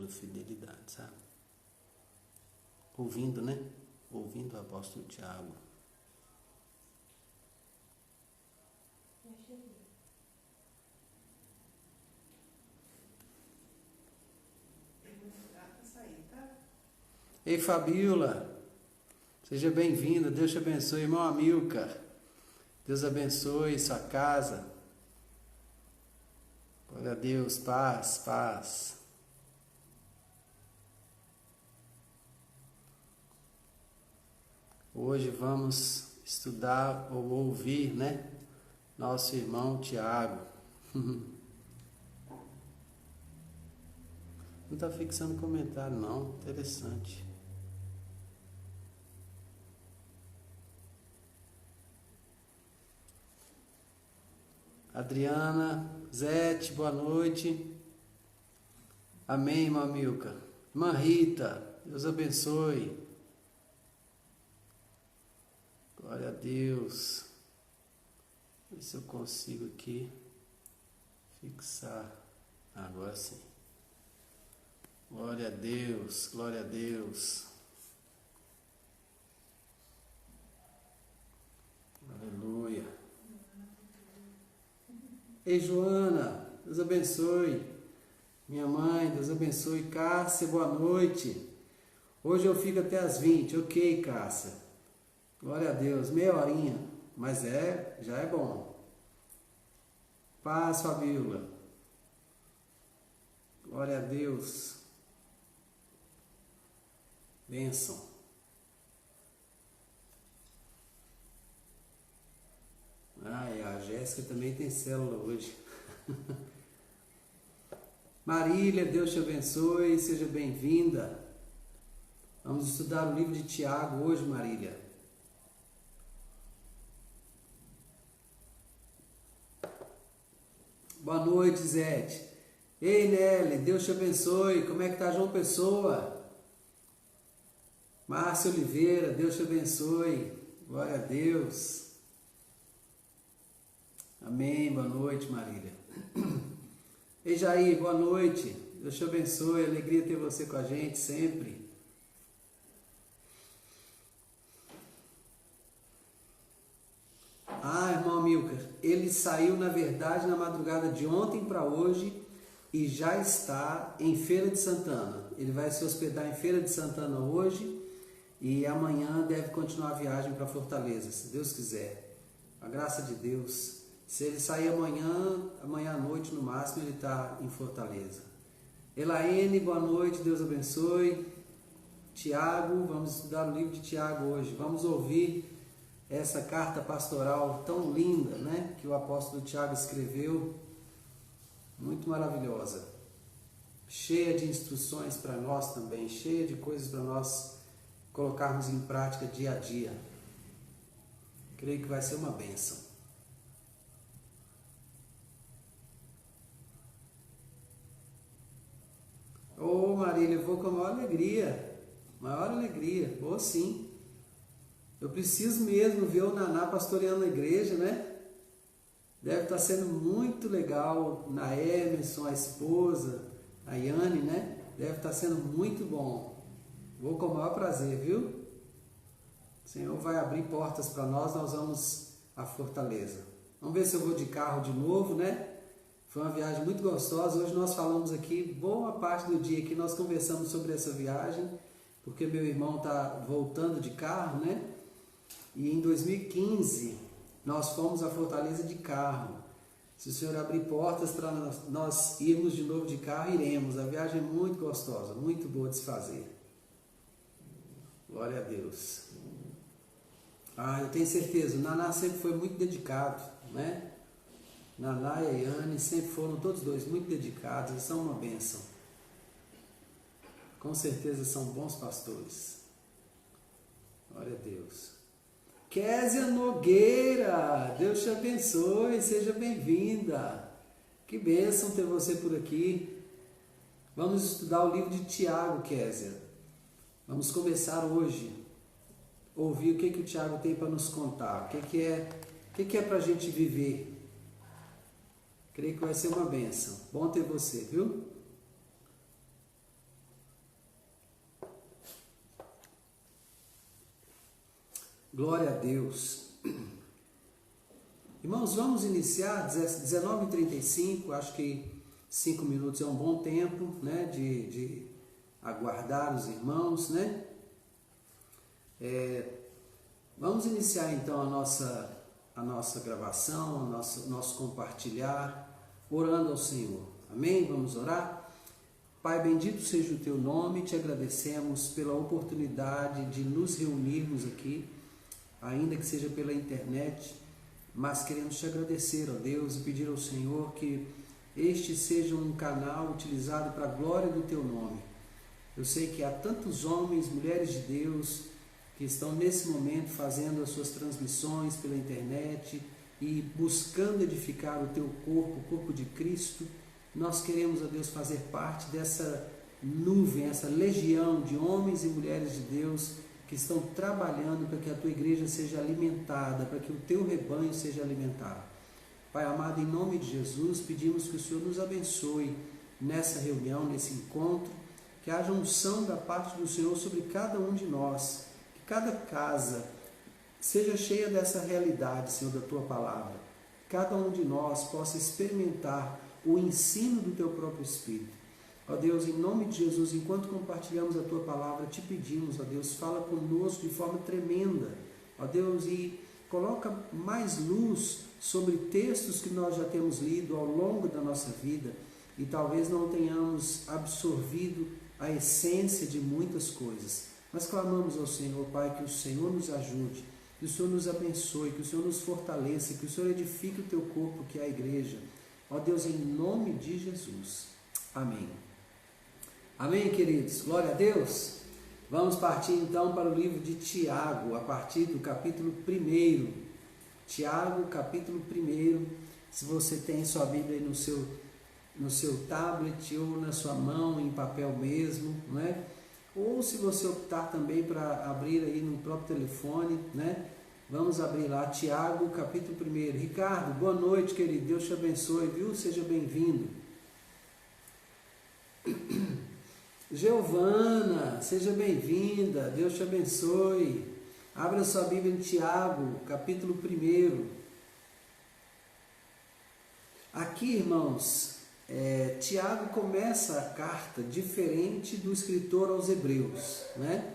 pela fidelidade, sabe? Ouvindo, né? Ouvindo o apóstolo Tiago. Ei, Fabiola, seja bem-vinda, Deus te abençoe, irmão Amilcar, Deus abençoe sua casa, glória a Deus, paz, paz. Hoje vamos estudar ou ouvir, né, nosso irmão Tiago. Não está fixando comentário não, interessante. Adriana, Zete, boa noite. Amém, irmã Milka. Irmã Rita, Deus abençoe. Glória a Deus. Ver se eu consigo aqui fixar. Agora sim. Glória a Deus, glória a Deus. Aleluia. Ei, Joana, Deus abençoe. Minha mãe, Deus abençoe. Cássia, boa noite. Hoje eu fico até às 20. Ok, Cássia. Glória a Deus. Meia horinha. Mas já é bom. Paz, Fabíola. Glória a Deus. Bênção. E a Jéssica também tem célula hoje. Marília, Deus te abençoe, seja bem-vinda. Vamos estudar o livro de Tiago hoje, Marília. Boa noite, Zete. Ei, Nelly, Deus te abençoe. Como é que tá João Pessoa? Márcia Oliveira, Deus te abençoe. Glória a Deus. Amém, boa noite, Marília. Ei, Jair, boa noite. Deus te abençoe, alegria ter você com a gente sempre. Irmão Milcar, ele saiu, na verdade, na madrugada de ontem para hoje e já está em Feira de Santana. Ele vai se hospedar em Feira de Santana hoje e amanhã deve continuar a viagem para Fortaleza, se Deus quiser. A graça de Deus. Se ele sair amanhã à noite no máximo, ele está em Fortaleza. Elaine, boa noite, Deus abençoe. Tiago, vamos estudar o livro de Tiago hoje. Vamos ouvir essa carta pastoral tão linda, né, que o apóstolo Tiago escreveu. Muito maravilhosa. Cheia de instruções para nós também, cheia de coisas para nós colocarmos em prática dia a dia. Creio que vai ser uma bênção. Marília, eu vou com a maior alegria, vou sim. Eu preciso mesmo ver o Naná pastoreando a igreja, né? Deve estar sendo muito legal, na Emerson, a esposa, a Yane, né? Deve estar sendo muito bom. Vou com o maior prazer, viu? O Senhor vai abrir portas para nós vamos a Fortaleza. Vamos ver se eu vou de carro de novo, né? Foi uma viagem muito gostosa. Hoje nós falamos aqui, boa parte do dia que nós conversamos sobre essa viagem, porque meu irmão está voltando de carro, né? E em 2015 nós fomos a Fortaleza de carro. Se o Senhor abrir portas para nós irmos de novo de carro, iremos. A viagem é muito gostosa, muito boa de se fazer. Glória a Deus. Eu tenho certeza, o Naná sempre foi muito dedicado, né? Naná e a Yane sempre foram todos dois muito dedicados e são uma bênção. Com certeza são bons pastores. Glória a Deus. Késia Nogueira, Deus te abençoe, seja bem-vinda. Que bênção ter você por aqui. Vamos estudar o livro de Tiago, Késia. Vamos começar hoje. Ouvir o que o Tiago tem para nos contar. O que é para a gente viver. Creio que vai ser uma bênção. Bom ter você, viu? Glória a Deus. Irmãos, vamos iniciar 19h35, acho que 5 minutos é um bom tempo, né, de aguardar os irmãos, né? Vamos iniciar então a nossa gravação, nosso compartilhar, orando ao Senhor. Amém? Vamos orar? Pai, bendito seja o teu nome, te agradecemos pela oportunidade de nos reunirmos aqui, ainda que seja pela internet, mas queremos te agradecer, ó Deus, e pedir ao Senhor que este seja um canal utilizado para a glória do teu nome. Eu sei que há tantos homens, mulheres de Deus, que estão nesse momento fazendo as suas transmissões pela internet e buscando edificar o teu corpo, o corpo de Cristo. Nós queremos, ó Deus, fazer parte dessa nuvem, essa legião de homens e mulheres de Deus que estão trabalhando para que a tua igreja seja alimentada, para que o teu rebanho seja alimentado. Pai amado, em nome de Jesus, pedimos que o Senhor nos abençoe nessa reunião, nesse encontro, que haja unção da parte do Senhor sobre cada um de nós, que cada casa seja cheia dessa realidade, Senhor, da tua palavra. Cada um de nós possa experimentar o ensino do teu próprio Espírito. Ó Deus, em nome de Jesus, enquanto compartilhamos a tua palavra, te pedimos, ó Deus, fala conosco de forma tremenda, ó Deus, e coloca mais luz sobre textos que nós já temos lido ao longo da nossa vida e talvez não tenhamos absorvido a essência de muitas coisas. Mas clamamos ao Senhor, Pai, que o Senhor nos ajude, que o Senhor nos abençoe, que o Senhor nos fortaleça, que o Senhor edifique o teu corpo, que é a igreja. Ó Deus, em nome de Jesus. Amém. Amém, queridos? Glória a Deus. Vamos partir então para o livro de Tiago, a partir do capítulo 1. Tiago, capítulo 1. Se você tem sua Bíblia aí no seu tablet ou na sua mão, em papel mesmo, não é? Ou se você optar também para abrir aí no próprio telefone, né? Vamos abrir lá, Tiago, capítulo 1. Ricardo, boa noite, querido. Deus te abençoe, viu? Seja bem-vindo. Giovana, seja bem-vinda. Deus te abençoe. Abra sua Bíblia em Tiago, capítulo 1. Aqui, irmãos, Tiago começa a carta diferente do escritor aos Hebreus, né?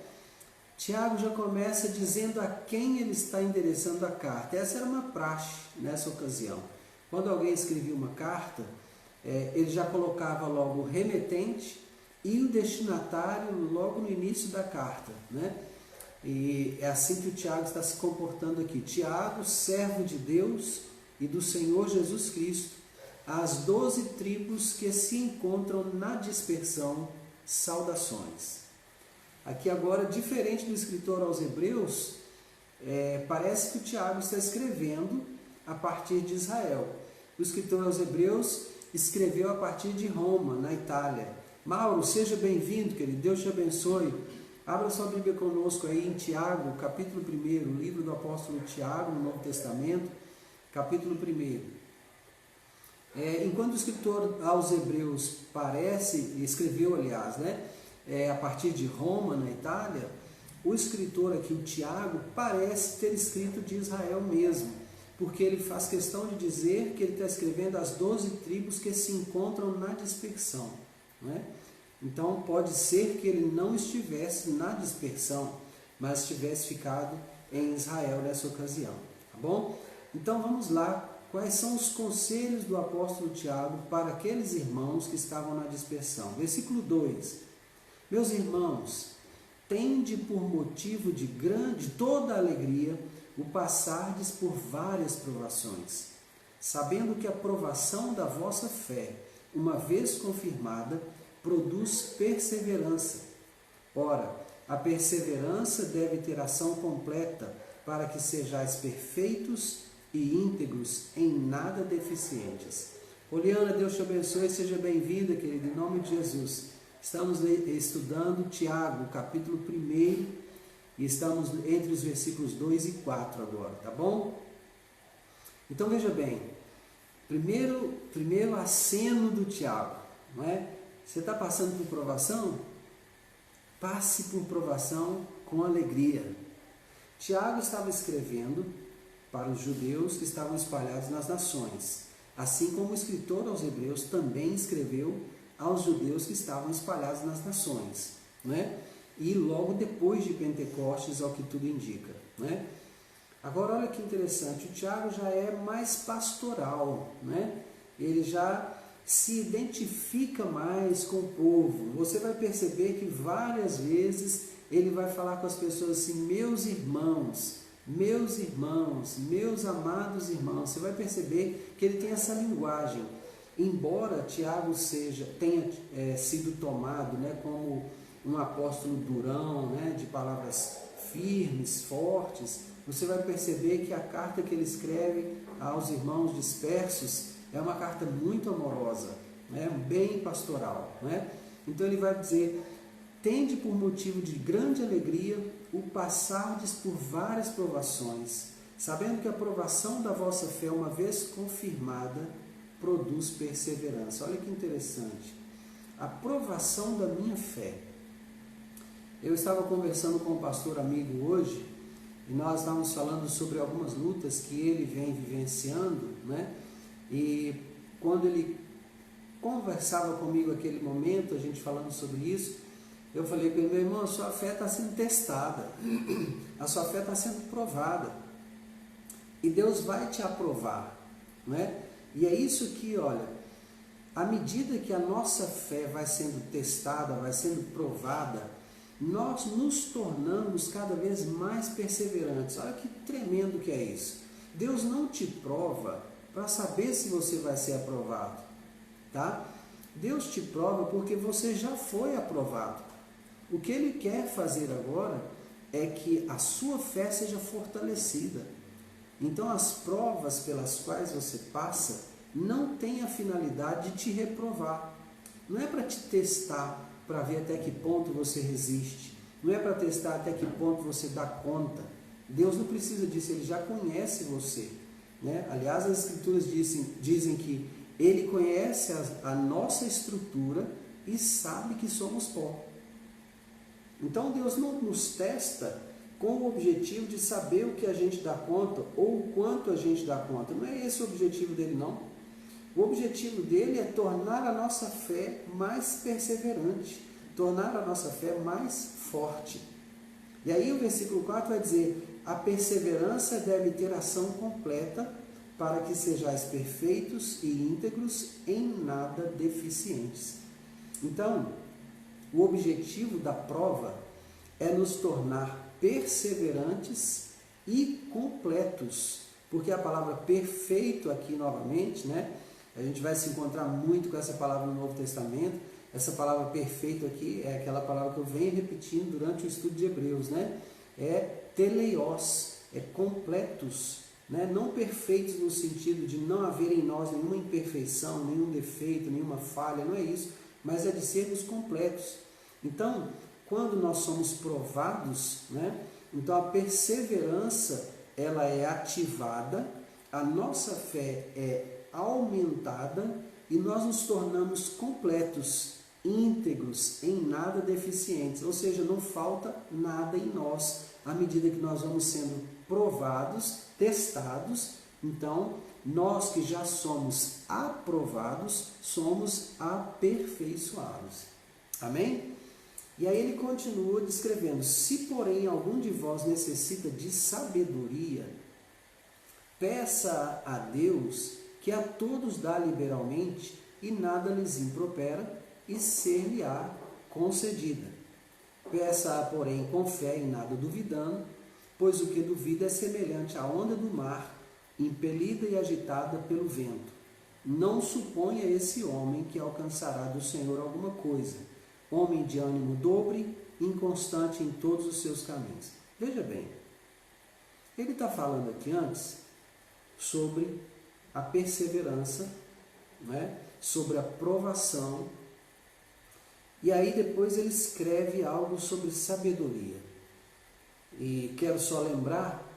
Tiago já começa dizendo a quem ele está endereçando a carta. Essa era uma praxe nessa ocasião. Quando alguém escrevia uma carta, ele já colocava logo o remetente e o destinatário logo no início da carta, né? E é assim que o Tiago está se comportando aqui. Tiago, servo de Deus e do Senhor Jesus Cristo, às 12 tribos que se encontram na dispersão, saudações. Aqui agora, diferente do escritor aos Hebreus, parece que o Tiago está escrevendo a partir de Israel. O escritor aos Hebreus escreveu a partir de Roma, na Itália. Mauro, seja bem-vindo, querido. Deus te abençoe. Abra sua Bíblia conosco aí em Tiago, capítulo 1, livro do apóstolo Tiago, no Novo Testamento, capítulo 1. Enquanto o escritor aos Hebreus escreveu, aliás, né? A partir de Roma, na Itália, o escritor aqui, o Tiago, parece ter escrito de Israel mesmo, porque ele faz questão de dizer que ele está escrevendo as 12 tribos que se encontram na dispersão, né? Então pode ser que ele não estivesse na dispersão, mas tivesse ficado em Israel nessa ocasião, tá bom? Então vamos lá, quais são os conselhos do apóstolo Tiago para aqueles irmãos que estavam na dispersão? Versículo 2. Meus irmãos, tende por motivo de toda alegria o passardes por várias provações, sabendo que a provação da vossa fé, uma vez confirmada, produz perseverança. Ora, a perseverança deve ter ação completa, para que sejais perfeitos e íntegros, em nada deficientes. Poliana, Deus te abençoe, seja bem-vinda, querida, em nome de Jesus. Estamos estudando Tiago, capítulo 1, e estamos entre os versículos 2 e 4 agora, tá bom? Então veja bem, primeiro aceno do Tiago, não é? Você está passando por provação? Passe por provação com alegria. Tiago estava escrevendo para os judeus que estavam espalhados nas nações, assim como o escritor aos Hebreus também escreveu aos judeus que estavam espalhados nas nações, né? E logo depois de Pentecostes, ao que tudo indica, né? Agora, olha que interessante, o Tiago já é mais pastoral, né? Ele já se identifica mais com o povo. Você vai perceber que várias vezes ele vai falar com as pessoas assim, meus irmãos, meus amados irmãos. Você vai perceber que ele tem essa linguagem. Embora Tiago tenha sido tomado, né, como um apóstolo durão, né, de palavras firmes, fortes, você vai perceber que a carta que ele escreve aos irmãos dispersos é uma carta muito amorosa, né, bem pastoral, né? Então ele vai dizer, tende por motivo de grande alegria o passardes por várias provações, sabendo que a provação da vossa fé, uma vez confirmada, produz perseverança. Olha que interessante. A provação da minha fé. Eu estava conversando com um pastor amigo hoje, e nós estávamos falando sobre algumas lutas que ele vem vivenciando, né? E quando ele conversava comigo naquele momento, a gente falando sobre isso, eu falei para ele, meu irmão, a sua fé está sendo testada, a sua fé está sendo provada, e Deus vai te aprovar, né? E é isso que, olha, à medida que a nossa fé vai sendo testada, vai sendo provada, nós nos tornamos cada vez mais perseverantes. Olha que tremendo que é isso. Deus não te prova para saber se você vai ser aprovado, tá? Deus te prova porque você já foi aprovado. O que Ele quer fazer agora é que a sua fé seja fortalecida. Então, as provas pelas quais você passa não têm a finalidade de te reprovar. Não é para te testar, para ver até que ponto você resiste. Não é para testar até que ponto você dá conta. Deus não precisa disso, Ele já conhece você, né? Aliás, as Escrituras dizem que Ele conhece a nossa estrutura e sabe que somos pó. Então, Deus não nos testa com o objetivo de saber o que a gente dá conta ou o quanto a gente dá conta. Não é esse o objetivo dele, não. O objetivo dele é tornar a nossa fé mais perseverante, tornar a nossa fé mais forte. E aí o versículo 4 vai dizer, a perseverança deve ter ação completa para que sejais perfeitos e íntegros, em nada deficientes. Então, o objetivo da prova é nos tornar perseverantes e completos, porque a palavra perfeito aqui novamente, né? A gente vai se encontrar muito com essa palavra no Novo Testamento. Essa palavra perfeito aqui é aquela palavra que eu venho repetindo durante o estudo de Hebreus, né? É teleios, é completos, né? Não perfeitos no sentido de não haver em nós nenhuma imperfeição, nenhum defeito, nenhuma falha, não é isso, mas é de sermos completos. Então, quando nós somos provados, né? Então a perseverança ela é ativada, a nossa fé é aumentada e nós nos tornamos completos, íntegros, em nada deficientes, ou seja, não falta nada em nós, à medida que nós vamos sendo provados, testados. Então, nós que já somos aprovados, somos aperfeiçoados. Amém? E aí ele continua descrevendo, se porém algum de vós necessita de sabedoria, peça a Deus, que a todos dá liberalmente e nada lhes impropera, e ser-lhe-á concedida. Peça-a, porém, com fé e nada duvidando, pois o que duvida é semelhante à onda do mar, impelida e agitada pelo vento. Não suponha esse homem que alcançará do Senhor alguma coisa. Homem de ânimo dobre, inconstante em todos os seus caminhos. Veja bem, ele está falando aqui antes sobre a perseverança, né? Sobre a provação, e aí depois ele escreve algo sobre sabedoria. E quero só lembrar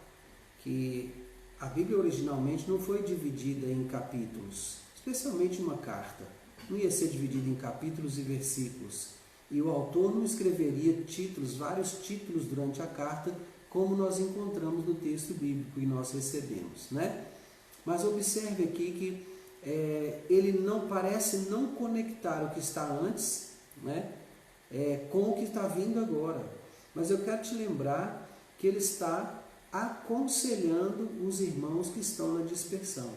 que a Bíblia originalmente não foi dividida em capítulos, especialmente uma carta. Não ia ser dividida em capítulos e versículos. E o autor não escreveria títulos, vários títulos durante a carta, como nós encontramos no texto bíblico e nós recebemos, né? Mas observe aqui que ele não parece não conectar o que está antes, né, com o que está vindo agora. Mas eu quero te lembrar que ele está aconselhando os irmãos que estão na dispersão.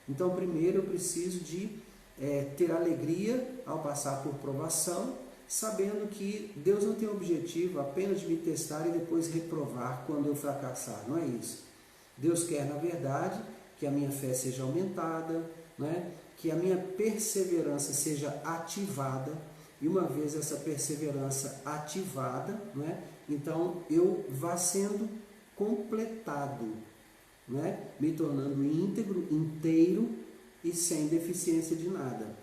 Então, primeiro eu preciso de ter alegria ao passar por provação, sabendo que Deus não tem o objetivo apenas de me testar e depois reprovar quando eu fracassar. Não é isso. Deus quer, na verdade, que a minha fé seja aumentada, né? Que a minha perseverança seja ativada, e uma vez essa perseverança ativada, né? Então eu vá sendo completado, né? Me tornando íntegro, inteiro e sem deficiência de nada.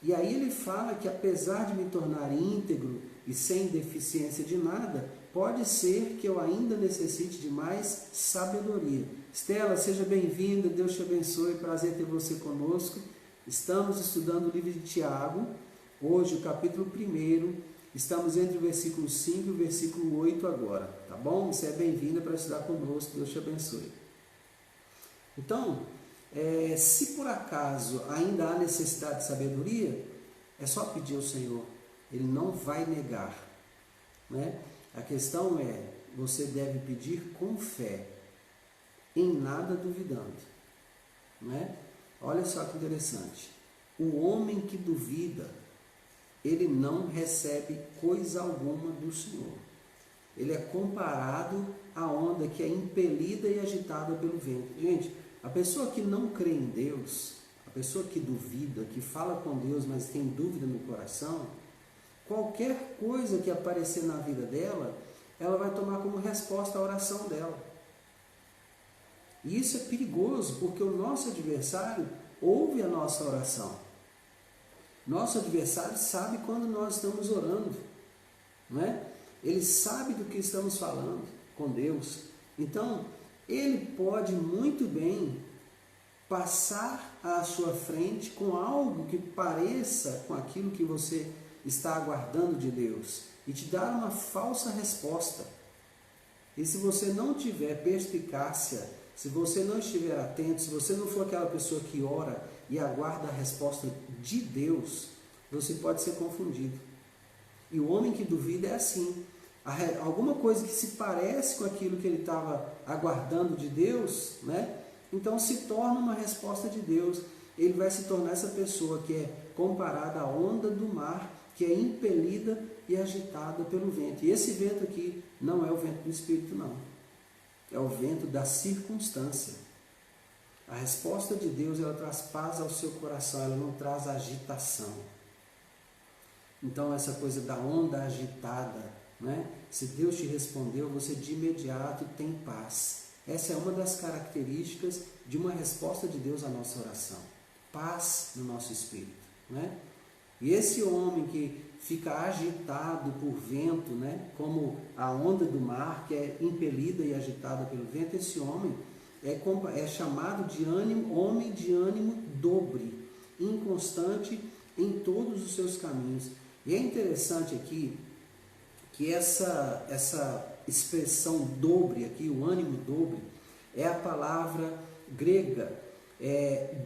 E aí ele fala que apesar de me tornar íntegro e sem deficiência de nada, pode ser que eu ainda necessite de mais sabedoria. Estela, seja bem-vinda, Deus te abençoe, prazer ter você conosco. Estamos estudando o livro de Tiago, hoje o capítulo 1, estamos entre o versículo 5 e o versículo 8 agora, tá bom? Você é bem-vinda para estudar conosco, Deus te abençoe. Então, se por acaso ainda há necessidade de sabedoria, é só pedir ao Senhor, Ele não vai negar, né? A questão é, você deve pedir com fé, em nada duvidando, né? Olha só que interessante, o homem que duvida, ele não recebe coisa alguma do Senhor. Ele é comparado à onda que é impelida e agitada pelo vento. Gente, a pessoa que não crê em Deus, a pessoa que duvida, que fala com Deus, mas tem dúvida no coração, qualquer coisa que aparecer na vida dela, ela vai tomar como resposta a oração dela. E isso é perigoso, porque o nosso adversário ouve a nossa oração. Nosso adversário sabe quando nós estamos orando, não é? Ele sabe do que estamos falando com Deus. Então, ele pode muito bem passar à sua frente com algo que pareça com aquilo que você está aguardando de Deus e te dar uma falsa resposta. E se você não tiver perspicácia, se você não estiver atento, se você não for aquela pessoa que ora e aguarda a resposta de Deus, você pode ser confundido. E o homem que duvida é assim. Alguma coisa que se parece com aquilo que ele estava aguardando de Deus, né? Então se torna uma resposta de Deus. Ele vai se tornar essa pessoa que é comparada à onda do mar, que é impelida e agitada pelo vento. E esse vento aqui não é o vento do Espírito, não. É o vento da circunstância. A resposta de Deus, ela traz paz ao seu coração, ela não traz agitação. Então essa coisa da onda agitada, né? Se Deus te respondeu, você de imediato tem paz. Essa é uma das características de uma resposta de Deus à nossa oração. Paz no nosso espírito, né? E esse homem que fica agitado por vento, né? Como a onda do mar, que é impelida e agitada pelo vento, esse homem é chamado de homem de ânimo dobre, inconstante em todos os seus caminhos. E é interessante aqui que essa expressão dobre aqui, o ânimo dobre, é a palavra grega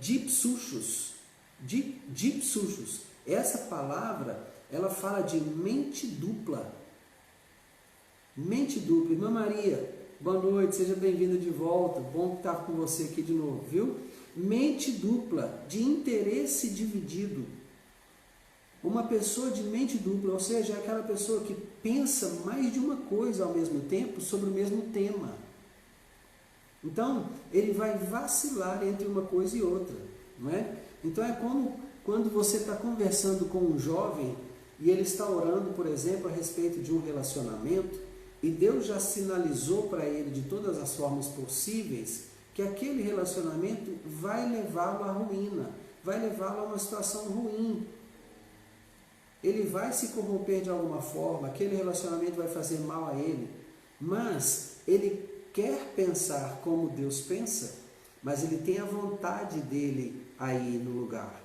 dipsuchos. Dipsuchos. Essa palavra, ela fala de mente dupla. Mente dupla. Irmã Maria, boa noite, seja bem-vinda de volta. Bom estar com você aqui de novo, viu? Mente dupla, de interesse dividido. Uma pessoa de mente dupla, ou seja, é aquela pessoa que pensa mais de uma coisa ao mesmo tempo sobre o mesmo tema. Então, ele vai vacilar entre uma coisa e outra, não é? Então, é como quando você está conversando com um jovem e ele está orando, por exemplo, a respeito de um relacionamento e Deus já sinalizou para ele de todas as formas possíveis que aquele relacionamento vai levá-lo à ruína, vai levá-lo a uma situação ruim. Ele vai se corromper de alguma forma, aquele relacionamento vai fazer mal a ele, mas ele quer pensar como Deus pensa, mas ele tem a vontade dele aí no lugar.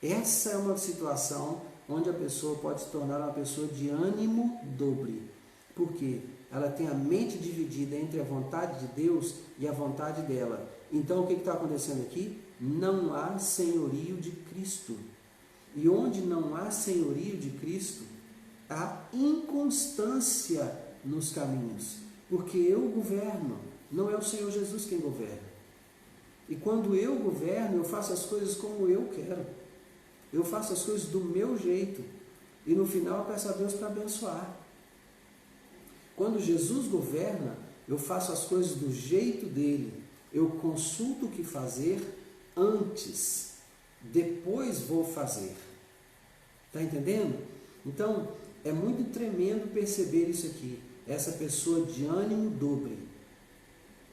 Essa é uma situação onde a pessoa pode se tornar uma pessoa de ânimo dobre. Porque ela tem a mente dividida entre a vontade de Deus e a vontade dela. Então o que está acontecendo aqui? Não há senhorio de Cristo. E onde não há senhorio de Cristo, há inconstância nos caminhos. Porque eu governo, não é o Senhor Jesus quem governa. E quando eu governo, eu faço as coisas como eu quero. Eu faço as coisas do meu jeito. E no final eu peço a Deus para abençoar. Quando Jesus governa, eu faço as coisas do jeito dele. Eu consulto o que fazer antes. Depois vou fazer. Está entendendo? Então, é muito tremendo perceber isso aqui. Essa pessoa de ânimo dobre,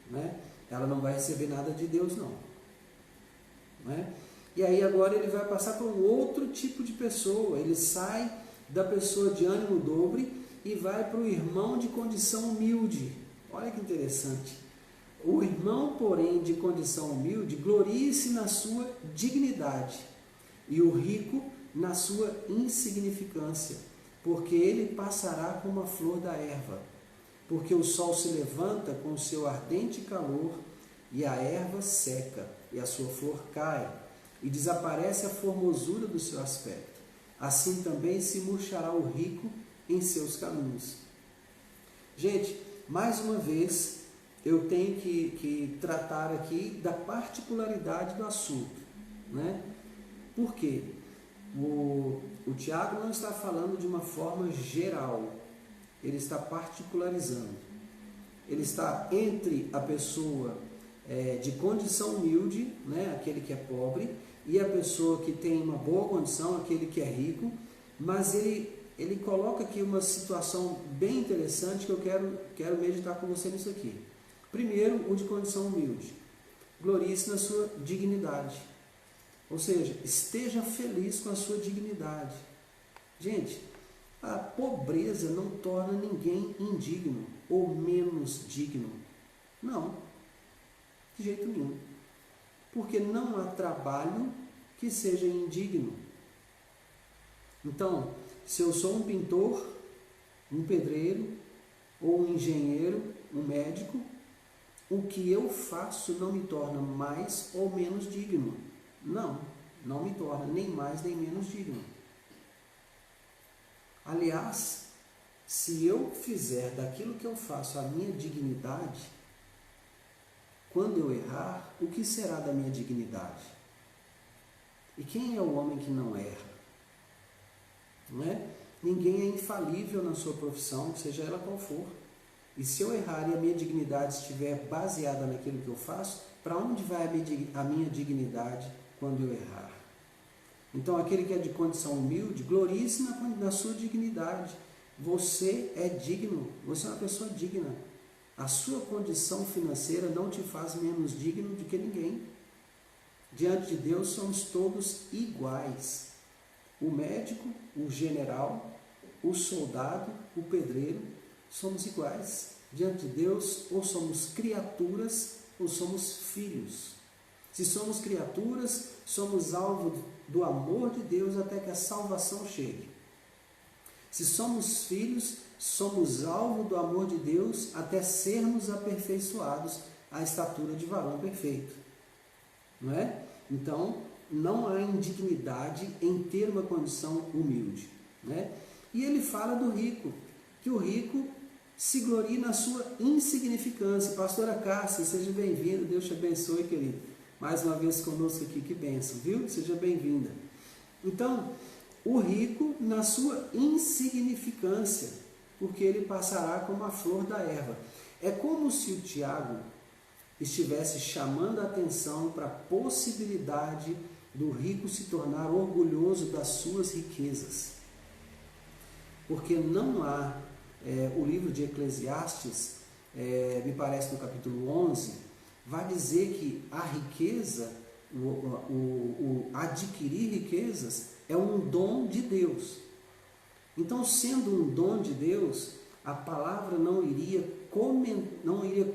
né? Ela não vai receber nada de Deus, não. Né? E aí agora ele vai passar para um outro tipo de pessoa. Ele sai da pessoa de ânimo dobre e vai para o irmão de condição humilde. Olha que interessante. O irmão, porém, de condição humilde, glorie-se na sua dignidade, e o rico na sua insignificância, porque ele passará como a flor da erva. Porque o sol se levanta com o seu ardente calor, e a erva seca, e a sua flor cai, e desaparece a formosura do seu aspecto. Assim também se murchará o rico em seus caminhos. Gente, mais uma vez, eu tenho que tratar aqui da particularidade do assunto, né? Por quê? O Tiago não está falando de uma forma geral, ele está particularizando. Ele está entre a pessoa de condição humilde, né, aquele que é pobre, e a pessoa que tem uma boa condição, aquele que é rico, mas ele coloca aqui uma situação bem interessante que eu quero meditar com você nisso aqui. Primeiro, o de condição humilde. Glorie-se na sua dignidade. Ou seja, esteja feliz com a sua dignidade. Gente, a pobreza não torna ninguém indigno ou menos digno. Não, de jeito nenhum. Porque não há trabalho que seja indigno. Então, se eu sou um pintor, um pedreiro, ou um engenheiro, um médico, o que eu faço não me torna mais ou menos digno. Não me torna nem mais nem menos digno. Aliás, se eu fizer daquilo que eu faço a minha dignidade, quando eu errar, o que será da minha dignidade? E quem é o homem que não erra? Não é? Ninguém é infalível na sua profissão, seja ela qual for. E se eu errar e a minha dignidade estiver baseada naquilo que eu faço, para onde vai a minha dignidade quando eu errar? Então, aquele que é de condição humilde, glorie-se na sua dignidade. Você é digno, você é uma pessoa digna. A sua condição financeira não te faz menos digno do que ninguém. Diante de Deus somos todos iguais. O médico, o general, o soldado, o pedreiro, somos iguais. Diante de Deus, ou somos criaturas ou somos filhos. Se somos criaturas, somos alvo do amor de Deus até que a salvação chegue. Se somos filhos, somos alvo do amor de Deus até sermos aperfeiçoados à estatura de varão perfeito. Não é? Então, não há indignidade em ter uma condição humilde. Né? E ele fala do rico, que o rico se glorie na sua insignificância. Pastora Cássia, seja bem-vinda, Deus te abençoe, querido. Mais uma vez conosco aqui, que bênção, viu? Seja bem-vinda. Então, o rico na sua insignificância, porque ele passará como a flor da erva. É como se o Tiago estivesse chamando a atenção para a possibilidade do rico se tornar orgulhoso das suas riquezas. Porque não há, o livro de Eclesiastes, me parece no capítulo 11, vai dizer que a riqueza, o adquirir riquezas, é um dom de Deus. Então, sendo um dom de Deus, a palavra não iria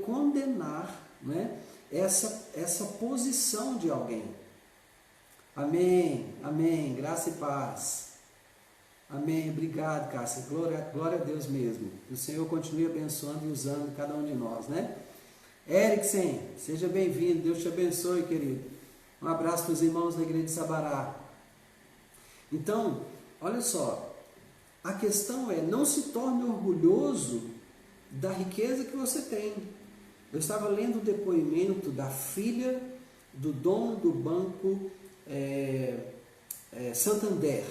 condenar, né, essa posição de alguém. Amém, amém, graça e paz. Amém. Obrigado, Cássia. Glória a Deus mesmo. Que o Senhor continue abençoando e usando cada um de nós, né? Eriksen, seja bem-vindo. Deus te abençoe, querido. Um abraço para os irmãos da igreja de Sabará. Então, olha só. A questão é, não se torne orgulhoso da riqueza que você tem. Eu estava lendo o depoimento da filha do dono do Banco Santander.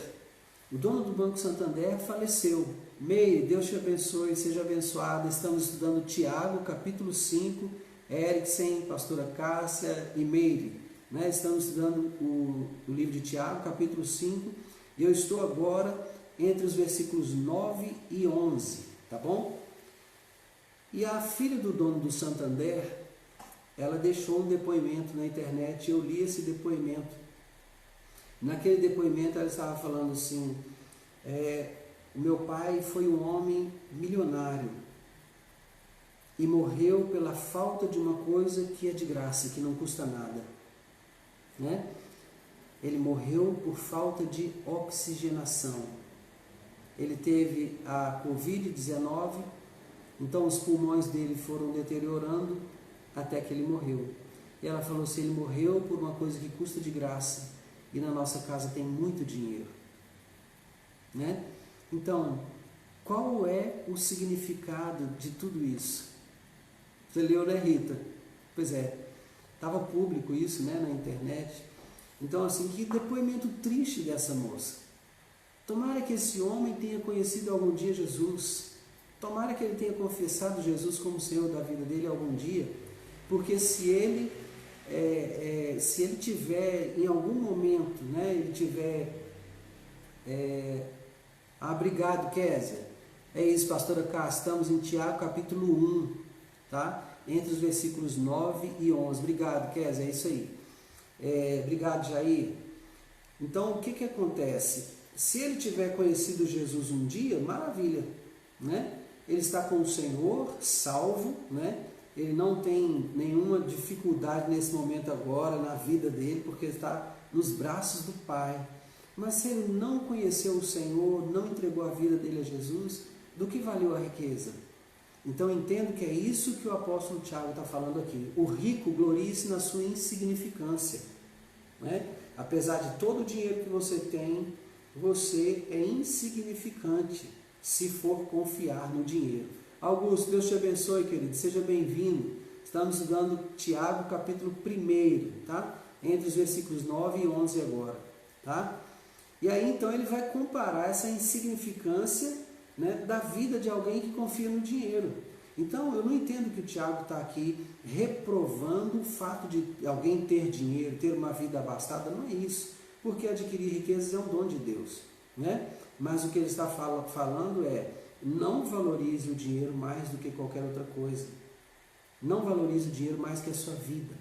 O dono do Banco Santander faleceu. Meire, Deus te abençoe, seja abençoada. Estamos estudando Tiago, capítulo 5, Eriksen, pastora Cássia e Meire. Né? Estamos estudando o livro de Tiago, capítulo 5, e eu estou agora entre os versículos 9 e 11, tá bom? E a filha do dono do Santander, ela deixou um depoimento na internet, eu li esse depoimento. Naquele depoimento ela estava falando assim, o meu pai foi um homem milionário e morreu pela falta de uma coisa que é de graça, que não custa nada, né? Ele morreu por falta de oxigenação. Ele teve a Covid-19, então os pulmões dele foram deteriorando até que ele morreu. E ela falou assim, ele morreu por uma coisa que custa de graça. E na nossa casa tem muito dinheiro, né? Então, qual é o significado de tudo isso? Você leu, né, Rita? Pois é, estava público isso, né, na internet. Então, assim, que depoimento triste dessa moça. Tomara que esse homem tenha conhecido algum dia Jesus. Tomara que ele tenha confessado Jesus como Senhor da vida dele algum dia. Porque se ele tiver em algum momento, né, ele tiver obrigado, Kézia. É isso, pastora Cássia, estamos em Tiago capítulo 1, tá? Entre os versículos 9 e 11. Obrigado, Kézia, é isso aí. Obrigado, Jair. Então, o que acontece? Se ele tiver conhecido Jesus um dia, maravilha, né? Ele está com o Senhor, salvo, né? Ele não tem nenhuma dificuldade nesse momento agora na vida dele, porque ele está nos braços do Pai. Mas se ele não conheceu o Senhor, não entregou a vida dele a Jesus, do que valeu a riqueza? Então entendo que é isso que o apóstolo Tiago está falando aqui. O rico glorie-se na sua insignificância, né? Apesar de todo o dinheiro que você tem, você é insignificante se for confiar no dinheiro. Augusto, Deus te abençoe, querido, seja bem-vindo. Estamos estudando Tiago, capítulo 1, tá? Entre os versículos 9 e 11 agora, tá? E aí, então, ele vai comparar essa insignificância, né, da vida de alguém que confia no dinheiro. Então, eu não entendo que o Tiago está aqui reprovando o fato de alguém ter dinheiro, ter uma vida abastada, não é isso. Porque adquirir riquezas é um dom de Deus, né? Mas o que ele está falando é, não valorize o dinheiro mais do que qualquer outra coisa. Não valorize o dinheiro mais que a sua vida,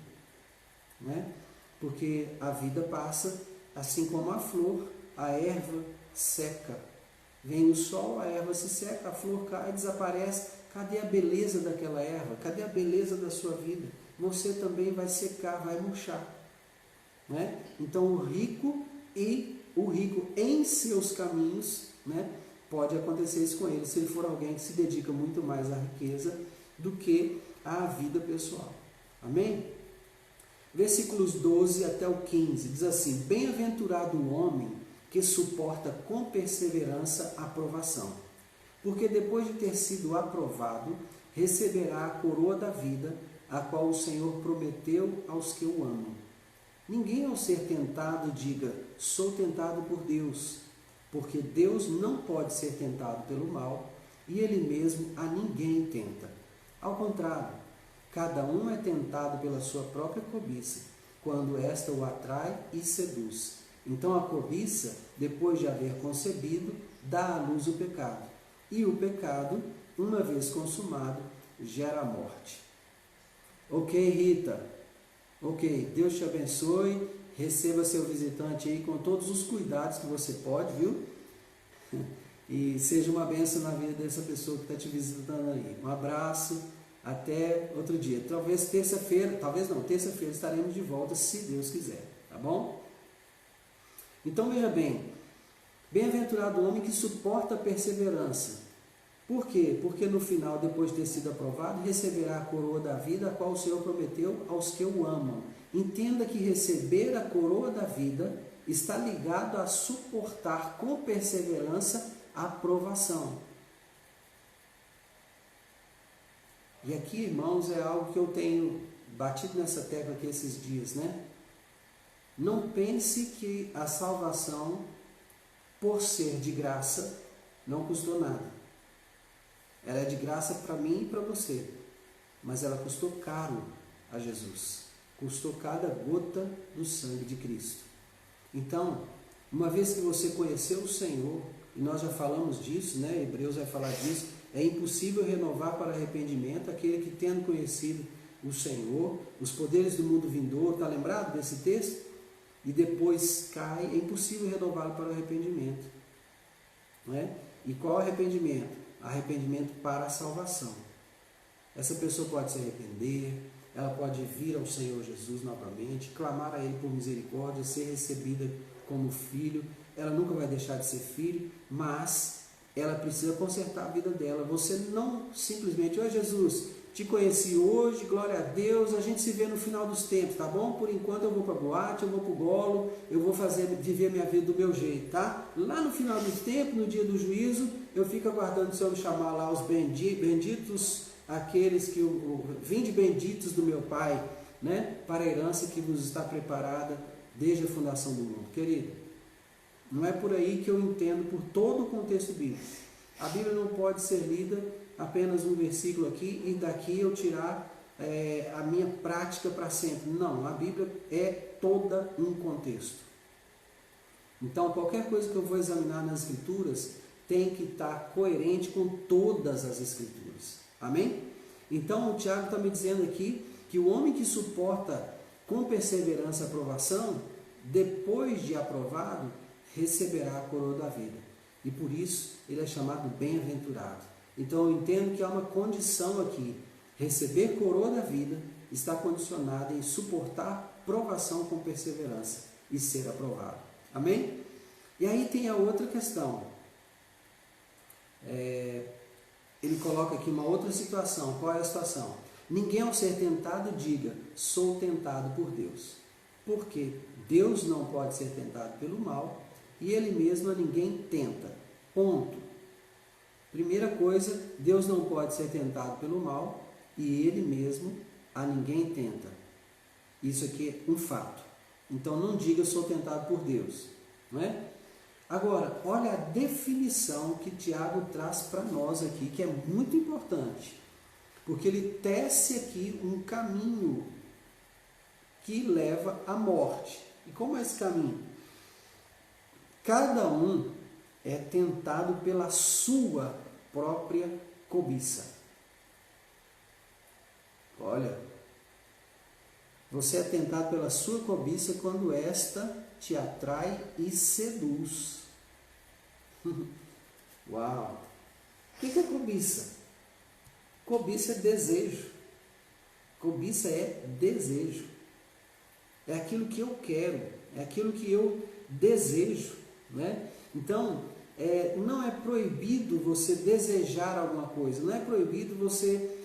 né? Porque a vida passa, assim como a flor, a erva seca. Vem o sol, a erva se seca, a flor cai, desaparece. Cadê a beleza daquela erva? Cadê a beleza da sua vida? Você também vai secar, vai murchar, né? Então o rico em seus caminhos, né? Pode acontecer isso com ele, se ele for alguém que se dedica muito mais à riqueza do que à vida pessoal. Amém? Versículos 12 até o 15, diz assim, bem-aventurado o homem que suporta com perseverança a provação, porque depois de ter sido aprovado, receberá a coroa da vida, a qual o Senhor prometeu aos que o amam. Ninguém ao ser tentado diga, sou tentado por Deus, porque Deus não pode ser tentado pelo mal, e Ele mesmo a ninguém tenta. Ao contrário, cada um é tentado pela sua própria cobiça, quando esta o atrai e seduz. Então a cobiça, depois de haver concebido, dá à luz o pecado. E o pecado, uma vez consumado, gera a morte. Ok, Rita? Ok, Deus te abençoe. Receba seu visitante aí com todos os cuidados que você pode, viu? E seja uma bênção na vida dessa pessoa que está te visitando aí. Um abraço, até outro dia. Talvez terça-feira, terça-feira estaremos de volta, se Deus quiser, tá bom? Então veja bem, Bem-aventurado o homem que suporta a perseverança. Por quê? Porque no final, depois de ter sido aprovado, receberá a coroa da vida, a qual o Senhor prometeu aos que o amam. Entenda que receber a coroa da vida está ligado a suportar com perseverança a aprovação. E aqui, irmãos, é algo que eu tenho batido nessa tecla aqui esses dias, né? Não pense que a salvação, por ser de graça, não custou nada. Ela é de graça para mim e para você, mas ela custou caro a Jesus. Custou cada gota do sangue de Cristo. Então, uma vez que você conheceu o Senhor, e nós já falamos disso, né? Hebreus vai falar disso, é impossível renovar para arrependimento aquele que, tendo conhecido o Senhor, os poderes do mundo vindouro, está lembrado desse texto? E depois cai, é impossível renová-lo para o arrependimento. Não é? E qual arrependimento? Arrependimento para a salvação. Essa pessoa pode se arrepender, ela pode vir ao Senhor Jesus novamente, clamar a Ele por misericórdia, ser recebida como filho. Ela nunca vai deixar de ser filho, mas ela precisa consertar a vida dela. Você não simplesmente, ó Jesus, te conheci hoje, glória a Deus, a gente se vê no final dos tempos, tá bom? Por enquanto eu vou para a boate, eu vou para o golo, eu vou viver minha vida do meu jeito, tá? Lá no final dos tempos, no dia do juízo, eu fico aguardando o Senhor me chamar lá os benditos, aqueles que vinde benditos do meu Pai, né? Para a herança que vos está preparada desde a fundação do mundo. Querido, não é por aí que eu entendo por todo o contexto bíblico. A Bíblia não pode ser lida apenas um versículo aqui e daqui eu tirar a minha prática para sempre. Não, a Bíblia é toda um contexto. Então, qualquer coisa que eu vou examinar nas Escrituras tem que estar coerente com todas as Escrituras. Amém? Então, o Tiago está me dizendo aqui que o homem que suporta com perseverança a aprovação, depois de aprovado, receberá a coroa da vida. E por isso, ele é chamado bem-aventurado. Então eu entendo que há uma condição aqui. Receber coroa da vida está condicionado em suportar provação com perseverança e ser aprovado. Amém? E aí tem a outra questão. Ele coloca aqui uma outra situação. Qual é a situação? Ninguém ao ser tentado diga, sou tentado por Deus. Porque Deus não pode ser tentado pelo mal e Ele mesmo a ninguém tenta. Ponto. Primeira coisa, Deus não pode ser tentado pelo mal e Ele mesmo a ninguém tenta. Isso aqui é um fato. Então não diga sou tentado por Deus. Não é? Agora, olha a definição que Tiago traz para nós aqui, que é muito importante. Porque ele tece aqui um caminho que leva à morte. E como é esse caminho? Cada um é tentado pela sua própria cobiça. Olha, você é tentado pela sua cobiça quando esta te atrai e seduz. Uau! O que é cobiça? Cobiça é desejo. Cobiça é desejo. É aquilo que eu quero, é aquilo que eu desejo, né? Então, não é proibido você desejar alguma coisa, não é proibido você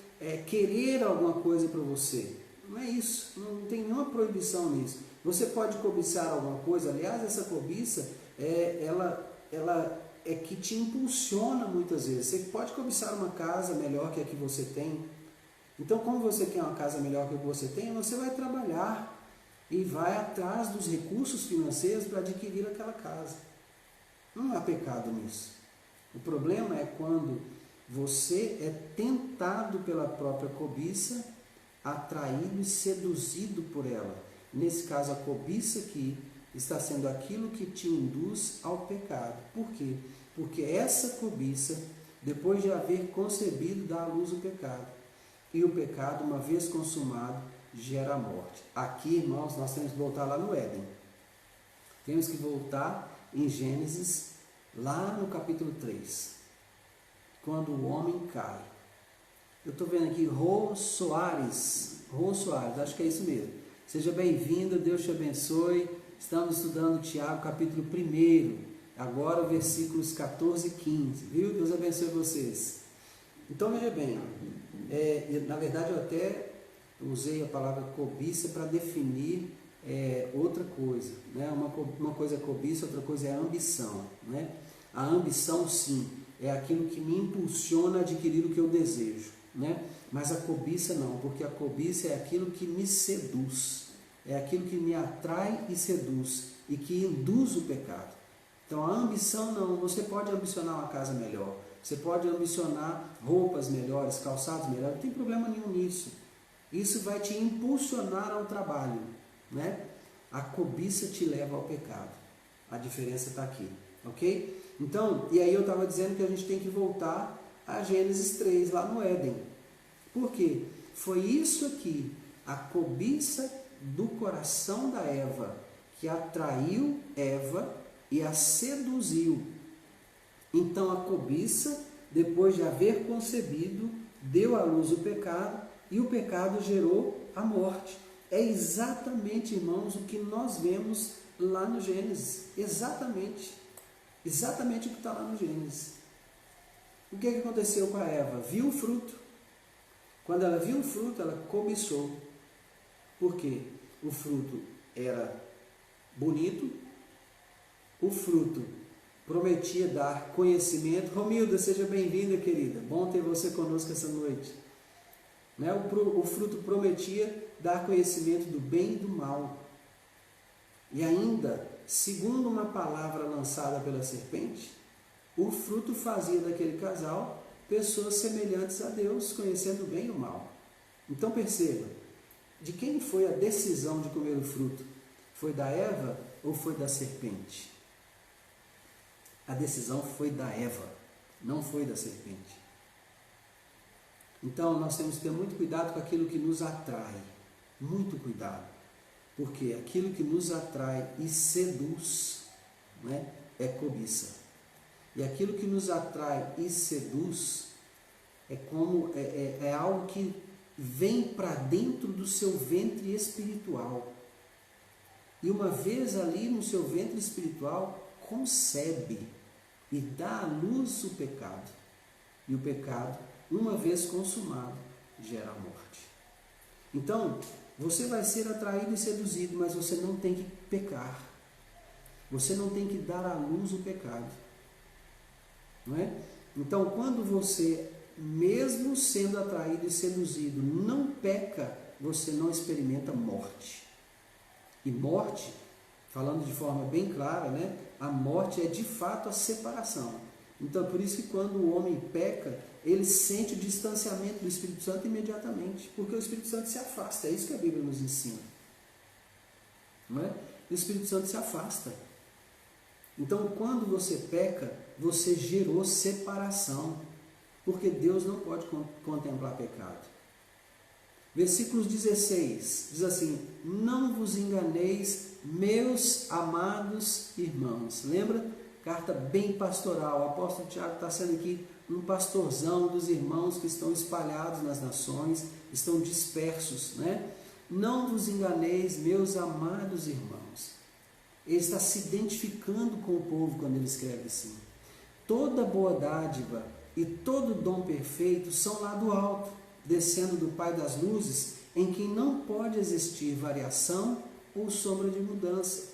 querer alguma coisa para você. Não é isso, não tem nenhuma proibição nisso. Você pode cobiçar alguma coisa, aliás, essa cobiça, ela é que te impulsiona muitas vezes. Você pode cobiçar uma casa melhor que a que você tem. Então, como você quer uma casa melhor que a que você tem, você vai trabalhar e vai atrás dos recursos financeiros para adquirir aquela casa. Não há pecado nisso. O problema é quando você é tentado pela própria cobiça, atraído e seduzido por ela. Nesse caso, a cobiça aqui está sendo aquilo que te induz ao pecado. Por quê? Porque essa cobiça, depois de haver concebido, dá à luz o pecado. E o pecado, uma vez consumado, gera a morte. Aqui, irmãos, nós temos que voltar lá no Éden. Temos que voltar em Gênesis, lá no capítulo 3, quando o homem cai. Eu estou vendo aqui Rô Soares, acho que é isso mesmo. Seja bem-vindo, Deus te abençoe. Estamos estudando Tiago, capítulo 1. Agora versículos 14 e 15, viu? Deus abençoe vocês. Então veja bem, na verdade eu até usei a palavra cobiça para definir outra coisa, né? Uma coisa é cobiça, outra coisa é ambição, né? A ambição, sim, é aquilo que me impulsiona a adquirir o que eu desejo, né? Mas a cobiça não, porque a cobiça é aquilo que me seduz, é aquilo que me atrai e seduz e que induz o pecado. Então a ambição não, você pode ambicionar uma casa melhor, você pode ambicionar roupas melhores, calçados melhores, não tem problema nenhum nisso. Isso vai te impulsionar ao trabalho, né? A cobiça te leva ao pecado. A diferença está aqui, ok? Então, e aí eu estava dizendo que a gente tem que voltar a Gênesis 3, lá no Éden. Por quê? Foi isso aqui, a cobiça do coração da Eva, que atraiu Eva e a seduziu. Então a cobiça, depois de haver concebido, deu à luz o pecado, e o pecado gerou a morte. É exatamente, irmãos, o que nós vemos lá no Gênesis. Exatamente o que está lá no Gênesis. O que aconteceu com a Eva? Viu o fruto. Quando ela viu o fruto, ela cobiçou. Por quê? O fruto era bonito, o fruto prometia dar conhecimento. Romilda, seja bem-vinda, querida. Bom ter você conosco essa noite. Né? O fruto prometia dar conhecimento do bem e do mal. E ainda, segundo uma palavra lançada pela serpente, o fruto fazia daquele casal pessoas semelhantes a Deus, conhecendo o bem e o mal. Então perceba, de quem foi a decisão de comer o fruto? Foi da Eva ou foi da serpente? A decisão foi da Eva, não foi da serpente. Então nós temos que ter muito cuidado com aquilo que nos atrai, muito cuidado, porque aquilo que nos atrai e seduz, né, é cobiça. E aquilo que nos atrai e seduz é algo que vem para dentro do seu ventre espiritual. E uma vez ali no seu ventre espiritual, concebe e dá à luz o pecado. E o pecado, uma vez consumado, gera a morte. Então, você vai ser atraído e seduzido, mas você não tem que pecar. Você não tem que dar à luz o pecado. Não é? Então, quando você, mesmo sendo atraído e seduzido, não peca, você não experimenta morte. E morte, falando de forma bem clara, né? A morte é de fato a separação. Então, por isso que quando o homem peca, ele sente o distanciamento do Espírito Santo imediatamente, porque o Espírito Santo se afasta. É isso que a Bíblia nos ensina. Não é? O Espírito Santo se afasta. Então, quando você peca, você gerou separação, porque Deus não pode contemplar pecado. Versículo 16, diz assim: não vos enganeis, meus amados irmãos. Lembra? Carta bem pastoral. O apóstolo Tiago está sendo aqui um pastorzão dos irmãos que estão espalhados nas nações, estão dispersos, né? Não vos enganeis, meus amados irmãos. Ele está se identificando com o povo quando ele escreve assim. Toda boa dádiva e todo dom perfeito são lá do alto, descendo do Pai das luzes, em quem não pode existir variação ou sombra de mudança.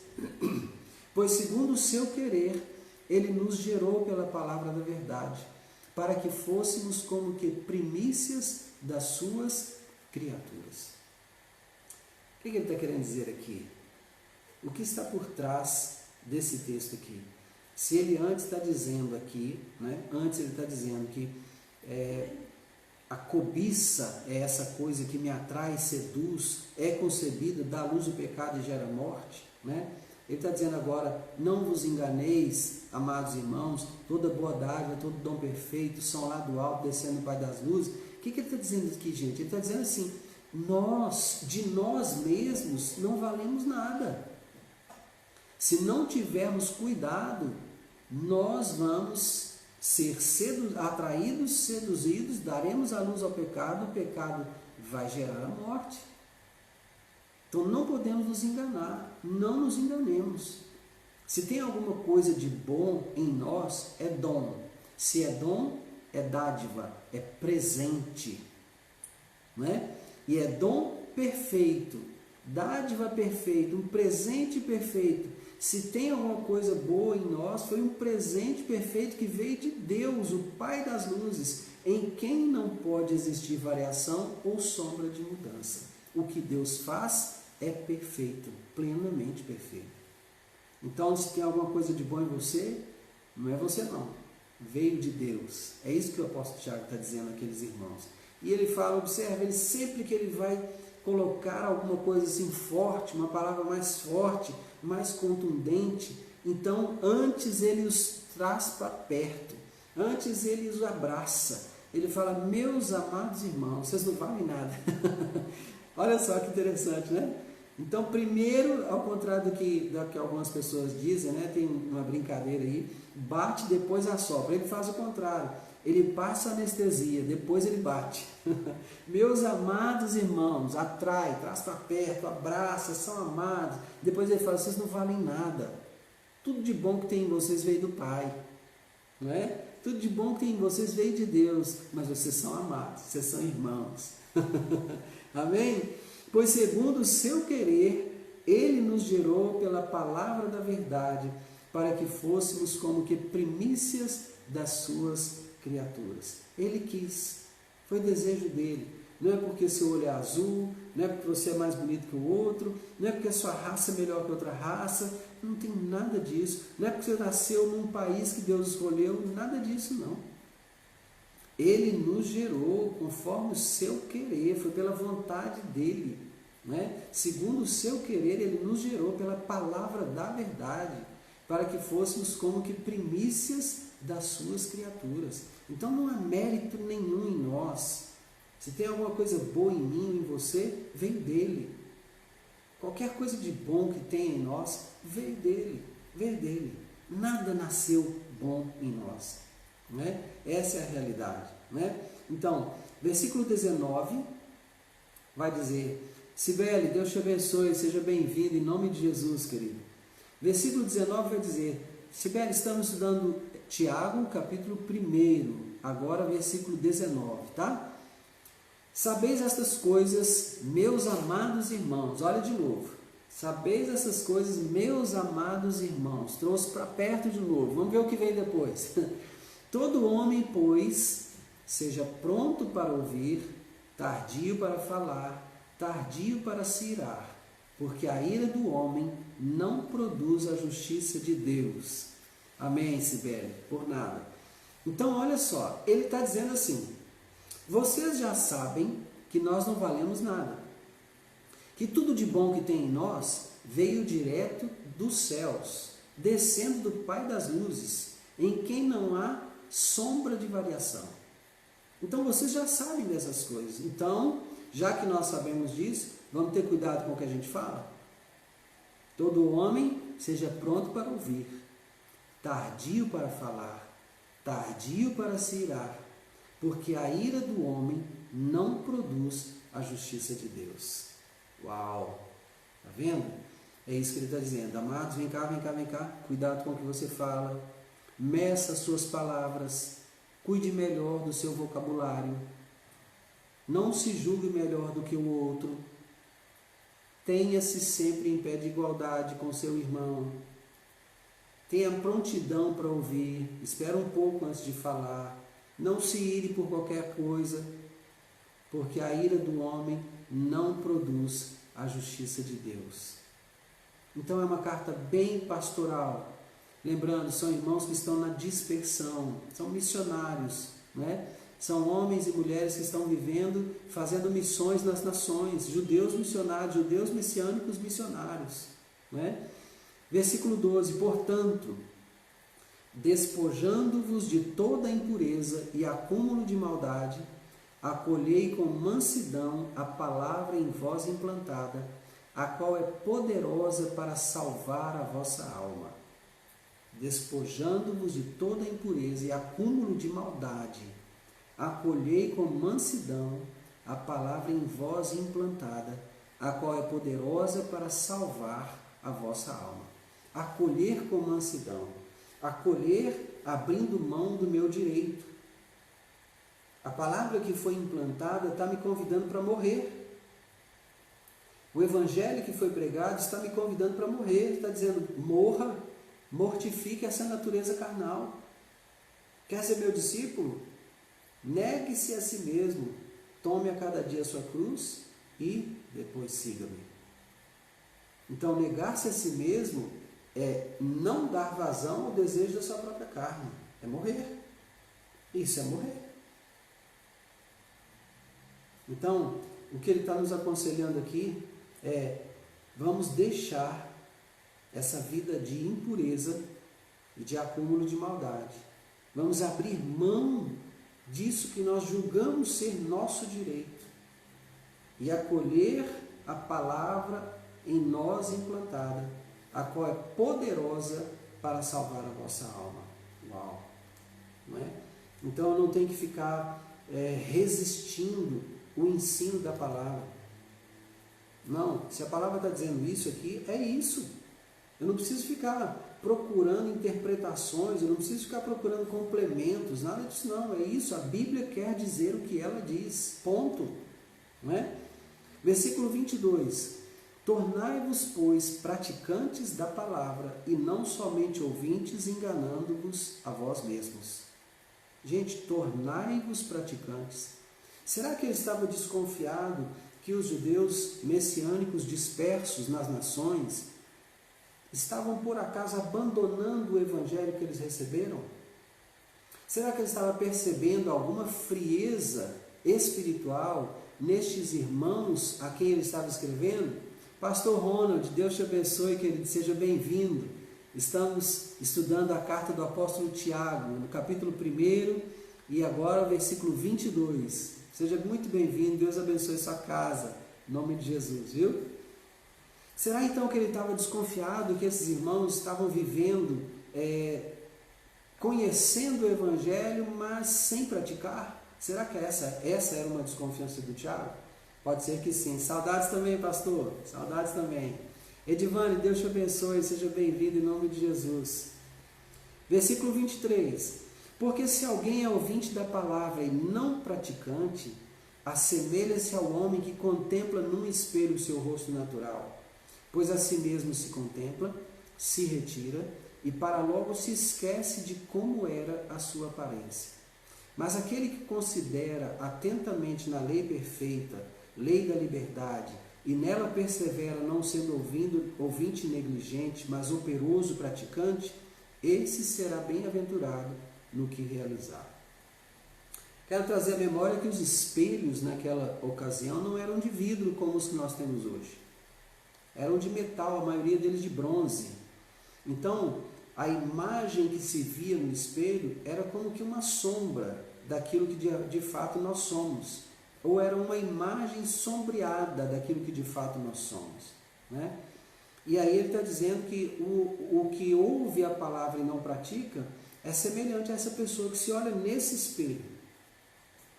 Pois segundo o seu querer, ele nos gerou pela palavra da verdade, para que fôssemos como que primícias das suas criaturas. O que ele está querendo dizer aqui? O que está por trás desse texto aqui? Se ele antes está dizendo aqui, né? Antes ele está dizendo que a cobiça é essa coisa que me atrai, seduz, é concebida, dá luz ao pecado e gera morte, né? Ele está dizendo agora: não vos enganeis, amados irmãos, toda boa dádiva, todo dom perfeito são lá do alto, descendo do Pai das luzes. O que ele está dizendo aqui, gente? Ele está dizendo assim: de nós mesmos não valemos nada. Se não tivermos cuidado, nós vamos ser atraídos, seduzidos, daremos a luz ao pecado, o pecado vai gerar a morte. Então não podemos nos enganar, não nos enganemos. Se tem alguma coisa de bom em nós, é dom. Se é dom, é dádiva, é presente, né? E é dom perfeito, dádiva perfeita, um presente perfeito. Se tem alguma coisa boa em nós, foi um presente perfeito que veio de Deus, o Pai das luzes, em quem não pode existir variação ou sombra de mudança. O que Deus faz é perfeito, plenamente perfeito. Então, se tem alguma coisa de bom em você, não é você não, veio de Deus. É isso que o apóstolo Tiago está dizendo àqueles irmãos. E ele fala, observa, ele sempre que ele vai colocar alguma coisa assim forte, uma palavra mais forte, mais contundente, então antes ele os traz para perto, antes ele os abraça. Ele fala, meus amados irmãos, vocês não valem nada. Olha só que interessante, né? Então, primeiro, ao contrário do que algumas pessoas dizem, né? Tem uma brincadeira aí, bate, depois assopra. Ele faz o contrário. Ele passa anestesia, depois ele bate. Meus amados irmãos, atrai, traz para perto, abraça, são amados. Depois ele fala, vocês não valem nada. Tudo de bom que tem em vocês veio do Pai. Não é? Tudo de bom que tem em vocês veio de Deus. Mas vocês são amados, vocês são irmãos. Amém? Pois segundo o seu querer, Ele nos gerou pela palavra da verdade, para que fôssemos como que primícias das suas criaturas. Ele quis, foi desejo dele. Não é porque seu olho é azul, não é porque você é mais bonito que o outro, não é porque a sua raça é melhor que outra raça, não tem nada disso. Não é porque você nasceu num país que Deus escolheu, nada disso não. Ele nos gerou conforme o seu querer, foi pela vontade dele, né? Segundo o seu querer, ele nos gerou pela palavra da verdade, para que fôssemos como que primícias das suas criaturas. Então não há mérito nenhum em nós. Se tem alguma coisa boa em mim ou em você, vem dele. Qualquer coisa de bom que tem em nós, veio dele. Nada nasceu bom em nós, né? Essa é a realidade, né? Então, versículo 19 vai dizer, Sibeli, Deus te abençoe, seja bem-vindo em nome de Jesus, querido. Versículo 19 vai dizer, Sibeli, estamos estudando Tiago, capítulo 1, agora versículo 19, tá? Sabeis estas coisas, meus amados irmãos, olha de novo, sabeis essas coisas, meus amados irmãos, trouxe para perto de novo, vamos ver o que vem depois. Todo homem, pois, seja pronto para ouvir, tardio para falar, tardio para se irar, porque a ira do homem não produz a justiça de Deus. Amém, Sibeli? Por nada. Então, olha só, ele está dizendo assim, vocês já sabem que nós não valemos nada, que tudo de bom que tem em nós veio direto dos céus, descendo do Pai das luzes, em quem não há sombra de variação. Então, vocês já sabem dessas coisas. Então, já que nós sabemos disso, vamos ter cuidado com o que a gente fala? Todo homem seja pronto para ouvir, tardio para falar, tardio para se irar, porque a ira do homem não produz a justiça de Deus. Uau! Está vendo? É isso que ele está dizendo. Amados, vem cá, cuidado com o que você fala, meça as suas palavras, cuide melhor do seu vocabulário, não se julgue melhor do que o outro, tenha-se sempre em pé de igualdade com seu irmão, tenha prontidão para ouvir, espera um pouco antes de falar, não se ire por qualquer coisa, porque a ira do homem não produz a justiça de Deus. Então é uma carta bem pastoral. Lembrando, são irmãos que estão na dispersão, são missionários, né? São homens e mulheres que estão vivendo, fazendo missões nas nações, judeus missionários, judeus messiânicos missionários, né? Versículo 12, portanto, despojando-vos de toda a impureza e acúmulo de maldade, acolhei com mansidão a palavra em vós implantada, a qual é poderosa para salvar a vossa alma. Despojando-vos de toda a impureza e acúmulo de maldade, acolhei com mansidão a palavra em vós implantada, a qual é poderosa para salvar a vossa alma. acolher com mansidão, acolher abrindo mão do meu direito. A palavra que foi implantada está me convidando para morrer. O evangelho que foi pregado está me convidando para morrer, está dizendo, morra, mortifique essa natureza carnal. Quer ser meu discípulo? Negue-se a si mesmo, tome a cada dia a sua cruz e depois siga-me. Então, negar-se a si mesmo é não dar vazão ao desejo da sua própria carne, é morrer. Isso é morrer. Então, o que ele está nos aconselhando aqui vamos deixar essa vida de impureza e de acúmulo de maldade. Vamos abrir mão disso que nós julgamos ser nosso direito e acolher a palavra em nós implantada, a qual é poderosa para salvar a vossa alma. Uau! Não é? Então eu não tenho que ficar resistindo o ensino da palavra. Não, se a palavra está dizendo isso aqui, é isso. Eu não preciso ficar procurando interpretações, eu não preciso ficar procurando complementos, nada disso não, é isso. A Bíblia quer dizer o que ela diz, ponto. Não é? Versículo 22. Tornai-vos, pois, praticantes da palavra e não somente ouvintes, enganando-vos a vós mesmos. Gente, tornai-vos praticantes. Será que ele estava desconfiado que os judeus messiânicos dispersos nas nações estavam por acaso abandonando o evangelho que eles receberam? Será que ele estava percebendo alguma frieza espiritual nestes irmãos a quem ele estava escrevendo? Pastor Ronald, Deus te abençoe, querido, seja bem-vindo. Estamos estudando a carta do apóstolo Tiago, no capítulo 1 e agora o versículo 22. Seja muito bem-vindo, Deus abençoe sua casa, em nome de Jesus, viu? Será então que ele estava desconfiado que esses irmãos estavam vivendo, conhecendo o Evangelho, mas sem praticar? Será que essa era uma desconfiança do Tiago? Pode ser que sim. Saudades também, pastor, saudades também. Edivane, Deus te abençoe, seja bem-vindo em nome de Jesus. Versículo 23. Porque se alguém é ouvinte da palavra e não praticante, assemelha-se ao homem que contempla num espelho o seu rosto natural, pois a si mesmo se contempla, se retira e para logo se esquece de como era a sua aparência. Mas aquele que considera atentamente na lei perfeita, lei da liberdade, e nela persevera, não sendo ouvinte negligente, mas operoso praticante, esse será bem-aventurado no que realizar. Quero trazer à memória que os espelhos naquela ocasião não eram de vidro como os que nós temos hoje. Eram de metal, a maioria deles de bronze. Então, a imagem que se via no espelho era como que uma sombra daquilo que de fato nós somos. Ou era uma imagem sombreada daquilo que de fato nós somos. Né? E aí ele está dizendo que o que ouve a palavra e não pratica é semelhante a essa pessoa que se olha nesse espelho.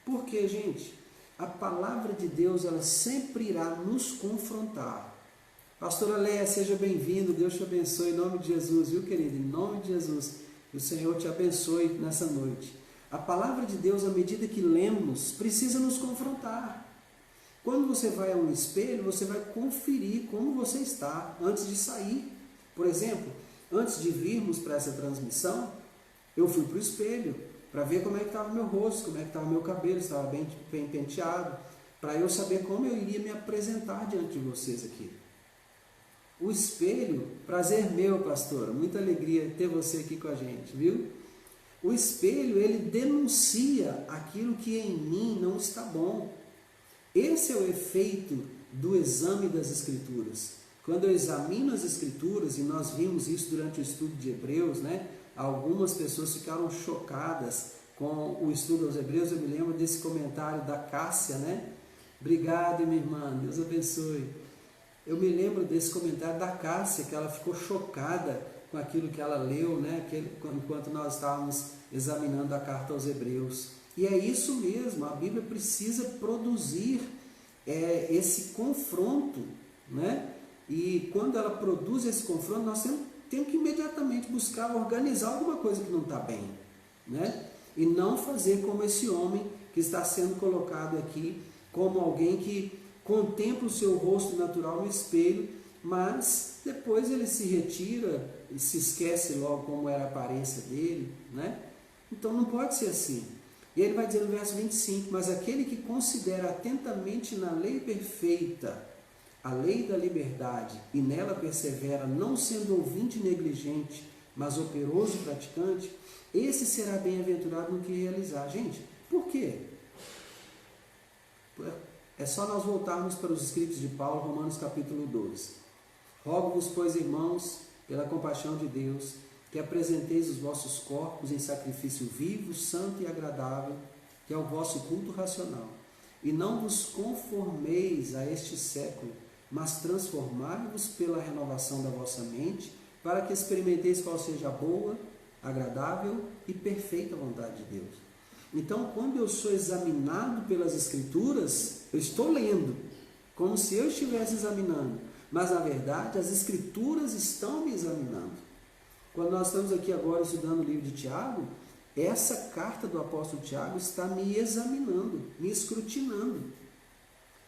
Por quê, gente? A palavra de Deus, ela sempre irá nos confrontar. Pastora Léa, seja bem-vindo, Deus te abençoe em nome de Jesus, viu, querido? Em nome de Jesus, que o Senhor te abençoe nessa noite. A palavra de Deus, à medida que lemos, precisa nos confrontar. Quando você vai a um espelho, você vai conferir como você está antes de sair. Por exemplo, antes de virmos para essa transmissão, eu fui para o espelho para ver como é que estava o meu rosto, como é que estava o meu cabelo, se estava bem penteado, para eu saber como eu iria me apresentar diante de vocês aqui. O espelho, prazer meu, pastora, muita alegria ter você aqui com a gente, viu? O espelho, ele denuncia aquilo que em mim não está bom. Esse é o efeito do exame das Escrituras. Quando eu examino as Escrituras, e nós vimos isso durante o estudo de Hebreus, né? Algumas pessoas ficaram chocadas com o estudo aos Hebreus. Eu me lembro desse comentário da Cássia, né? Obrigado, minha irmã, Deus abençoe. Eu me lembro desse comentário da Cássia, que ela ficou chocada com aquilo que ela leu, né? Enquanto nós estávamos examinando a carta aos Hebreus. E é isso mesmo, a Bíblia precisa produzir esse confronto, né? E quando ela produz esse confronto, nós tenho que imediatamente buscar organizar alguma coisa que não está bem, né? E não fazer como esse homem que está sendo colocado aqui, como alguém que contempla o seu rosto natural no espelho, mas depois ele se retira e se esquece logo como era a aparência dele, né? Então não pode ser assim. E ele vai dizer no verso 25, mas aquele que considera atentamente na lei perfeita, a lei da liberdade, e nela persevera, não sendo ouvinte negligente, mas operoso praticante, esse será bem-aventurado no que realizar. Gente, por quê? É só nós voltarmos para os escritos de Paulo, Romanos capítulo 12. Rogo-vos, pois, irmãos, pela compaixão de Deus, que apresenteis os vossos corpos em sacrifício vivo, santo e agradável, que é o vosso culto racional. E não vos conformeis a este século, mas transformai-vos pela renovação da vossa mente, para que experimenteis qual seja a boa, agradável e perfeita vontade de Deus. Então, quando eu sou examinado pelas Escrituras, eu estou lendo, como se eu estivesse examinando, mas na verdade as Escrituras estão me examinando. Quando nós estamos aqui agora estudando o livro de Tiago, essa carta do apóstolo Tiago está me examinando, me escrutinando.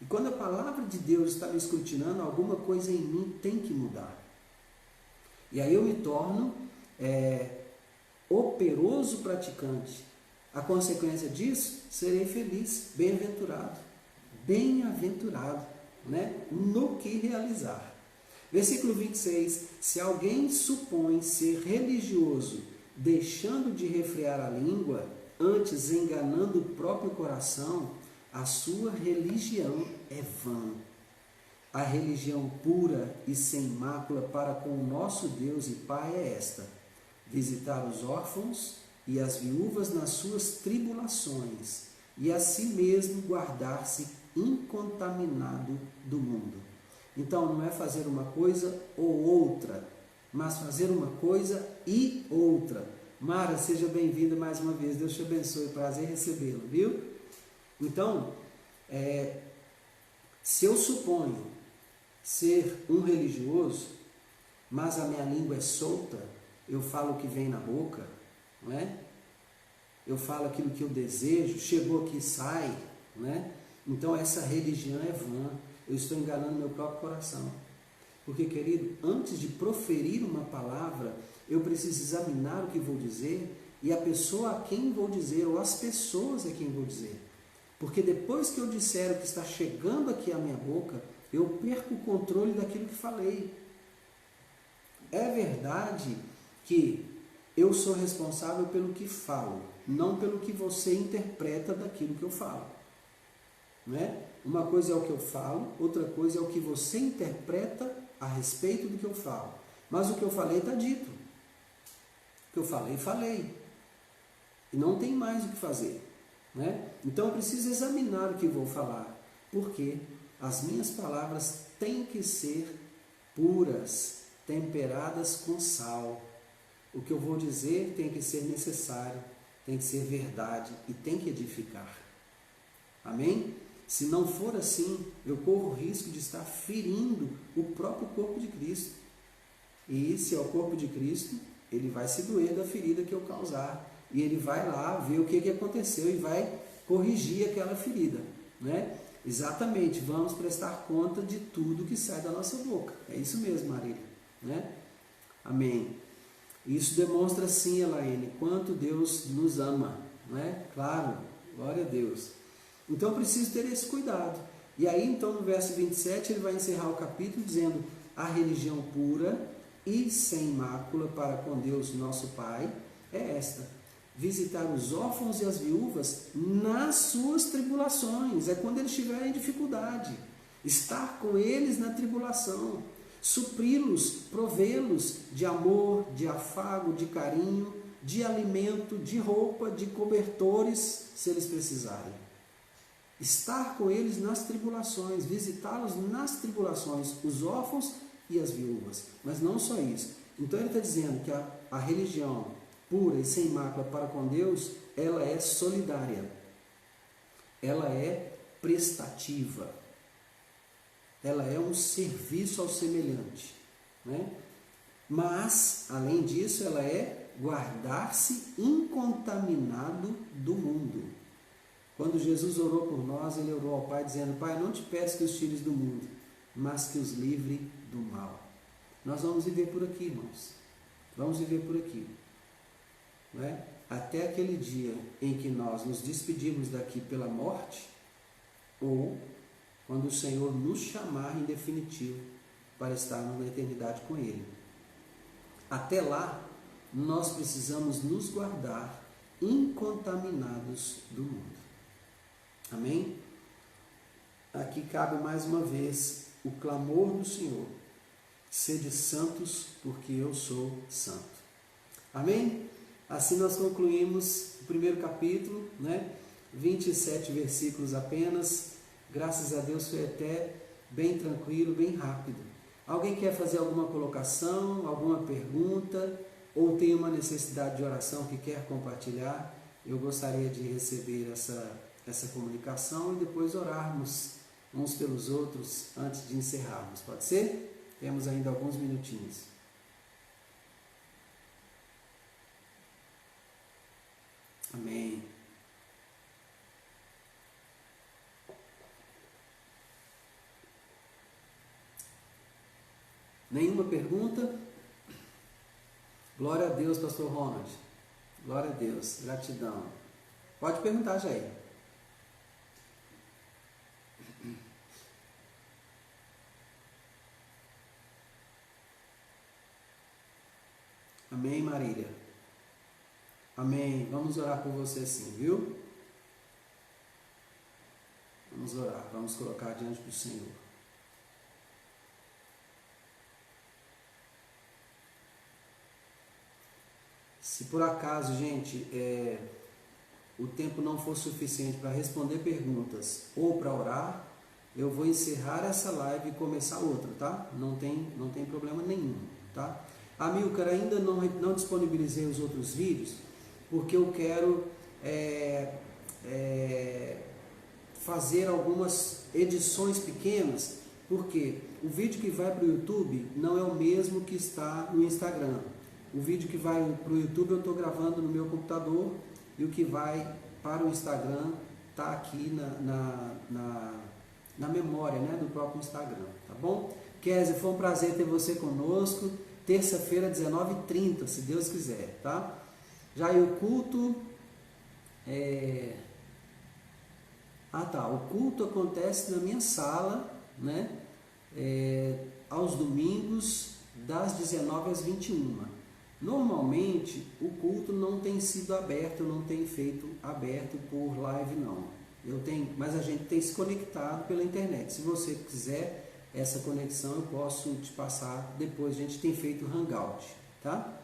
E quando a palavra de Deus está me escrutinando, alguma coisa em mim tem que mudar. E aí eu me torno operoso praticante. A consequência disso, serei feliz, bem-aventurado. Bem-aventurado, né? No que realizar. Versículo 26, se alguém supõe ser religioso, deixando de refrear a língua, antes enganando o próprio coração, a sua religião é vã. A religião pura e sem mácula para com o nosso Deus e Pai é esta: visitar os órfãos e as viúvas nas suas tribulações, e a si mesmo guardar-se incontaminado do mundo. Então, não é fazer uma coisa ou outra, mas fazer uma coisa e outra. Mara, seja bem-vinda mais uma vez. Deus te abençoe. Prazer recebê-la, viu? Então, se eu suponho ser um religioso, mas a minha língua é solta, eu falo o que vem na boca, não é? Eu falo aquilo que eu desejo, chegou aqui e sai, não é? Então, essa religião é vã. Eu estou enganando meu próprio coração. Porque, querido, antes de proferir uma palavra, eu preciso examinar o que vou dizer e a pessoa a quem vou dizer, ou as pessoas a quem vou dizer. Porque depois que eu disser o que está chegando aqui à minha boca, eu perco o controle daquilo que falei. É verdade que eu sou responsável pelo que falo, não pelo que você interpreta daquilo que eu falo. Não é? Uma coisa é o que eu falo, outra coisa é o que você interpreta a respeito do que eu falo. Mas o que eu falei está dito. O que eu falei, falei. E não tem mais o que fazer. Né? Então eu preciso examinar o que vou falar. Porque as minhas palavras têm que ser puras, temperadas com sal. O que eu vou dizer tem que ser necessário, tem que ser verdade e tem que edificar. Amém? Se não for assim, eu corro o risco de estar ferindo o próprio corpo de Cristo. E se é o corpo de Cristo, ele vai se doer da ferida que eu causar. E ele vai lá ver o que aconteceu e vai corrigir aquela ferida. Né? Exatamente, vamos prestar conta de tudo que sai da nossa boca. É isso mesmo, Marília. Né? Amém. Isso demonstra sim, Elaine, quanto Deus nos ama. Né? Claro, glória a Deus. Então eu preciso ter esse cuidado. E aí então no verso 27 ele vai encerrar o capítulo dizendo: a religião pura e sem mácula para com Deus nosso Pai é esta: visitar os órfãos e as viúvas nas suas tribulações. É quando eles estiverem em dificuldade. Estar com eles na tribulação. Supri-los, provê-los de amor, de afago, de carinho, de alimento, de roupa, de cobertores, se eles precisarem. Estar com eles nas tribulações, visitá-los nas tribulações, os órfãos e as viúvas. Mas não só isso. Então ele está dizendo que a religião pura e sem mácula para com Deus, ela é solidária. Ela é prestativa. Ela é um serviço ao semelhante. Né? Mas, além disso, ela é guardar-se incontaminado do mundo. Quando Jesus orou por nós, ele orou ao Pai dizendo: Pai, não te peço que os tires do mundo, mas que os livre do mal. Nós vamos viver por aqui, irmãos. Vamos viver por aqui. Não é? Até aquele dia em que nós nos despedimos daqui pela morte, ou quando o Senhor nos chamar em definitivo para estarmos na eternidade com Ele. Até lá, nós precisamos nos guardar incontaminados do mundo. Amém? Aqui cabe mais uma vez o clamor do Senhor: sede santos, porque eu sou santo. Amém? Assim nós concluímos o primeiro capítulo, 27 versículos apenas. Graças a Deus foi até bem tranquilo, bem rápido. Alguém quer fazer alguma colocação, alguma pergunta, ou tem uma necessidade de oração que quer compartilhar? Eu gostaria de receber essa comunicação e depois orarmos uns pelos outros antes de encerrarmos. Pode ser? Temos ainda alguns minutinhos. Amém. Nenhuma pergunta? Glória a Deus, pastor Ronald. Glória a Deus, gratidão. Pode perguntar, Jair. Amém, Marília. Amém. Vamos orar por você sim, viu? Vamos orar, vamos colocar diante do Senhor. Se por acaso, gente, o tempo não for suficiente para responder perguntas ou para orar, eu vou encerrar essa live e começar outra, tá? Não tem problema nenhum, tá? Amilcar, ainda não disponibilizei os outros vídeos, porque eu quero fazer algumas edições pequenas, porque o vídeo que vai para o YouTube não é o mesmo que está no Instagram. O vídeo que vai para o YouTube eu estou gravando no meu computador, e o que vai para o Instagram está aqui na memória, do próprio Instagram, tá bom? Kézia, foi um prazer ter você conosco. Terça-feira, 19h30, se Deus quiser, tá? Já o culto... o culto acontece na minha sala, aos domingos, das 19 às 21. Normalmente, o culto não tem sido aberto, eu não tenho feito aberto por live, não. Mas a gente tem se conectado pela internet. Se você quiser essa conexão, eu posso te passar depois. A gente tem feito hangout, tá?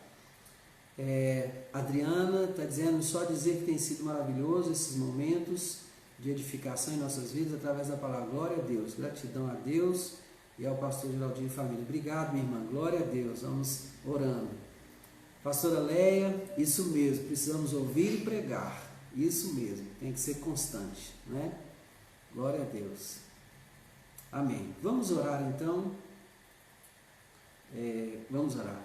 Adriana está dizendo, só dizer que tem sido maravilhoso esses momentos de edificação em nossas vidas através da palavra. Glória a Deus, gratidão a Deus e ao pastor Geraldinho e família. Obrigado, minha irmã, glória a Deus. Vamos orando. Pastora Leia, isso mesmo, precisamos ouvir e pregar, isso mesmo, tem que ser constante, Glória a Deus. Amém. Vamos orar então. Vamos orar.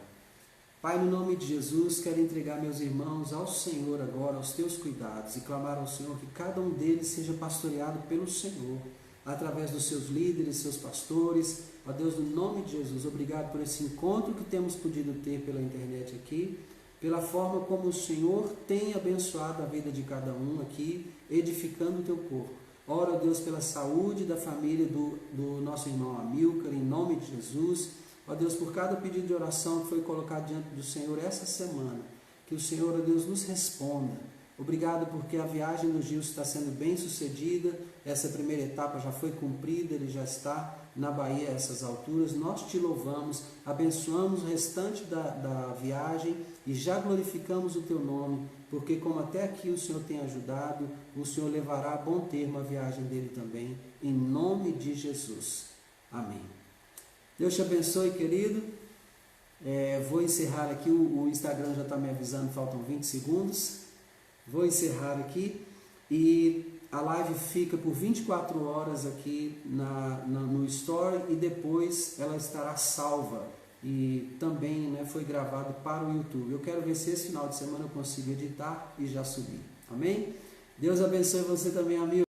Pai, no nome de Jesus, quero entregar meus irmãos ao Senhor agora, aos teus cuidados, e clamar ao Senhor que cada um deles seja pastoreado pelo Senhor, através dos seus líderes, seus pastores. Ó Deus, no nome de Jesus, obrigado por esse encontro que temos podido ter pela internet aqui, pela forma como o Senhor tem abençoado a vida de cada um aqui, edificando o teu corpo. Oro, ó Deus, pela saúde da família do nosso irmão Amilcar, em nome de Jesus. Ó Deus, por cada pedido de oração que foi colocado diante do Senhor essa semana, que o Senhor, ó Deus, nos responda. Obrigado porque a viagem do Gilson está sendo bem sucedida, essa primeira etapa já foi cumprida, ele já está na Bahia a essas alturas. Nós te louvamos, abençoamos o restante da viagem e já glorificamos o teu nome, porque como até aqui o Senhor tem ajudado, o Senhor levará a bom termo a viagem dele também, em nome de Jesus. Amém. Deus te abençoe, querido. Vou encerrar aqui, o Instagram já está me avisando, faltam 20 segundos. Vou encerrar aqui e a live fica por 24 horas aqui no Story e depois ela estará salva e também, né, foi gravado para o YouTube. Eu quero ver se esse final de semana eu consigo editar e já subir. Amém? Deus abençoe você também, amigo.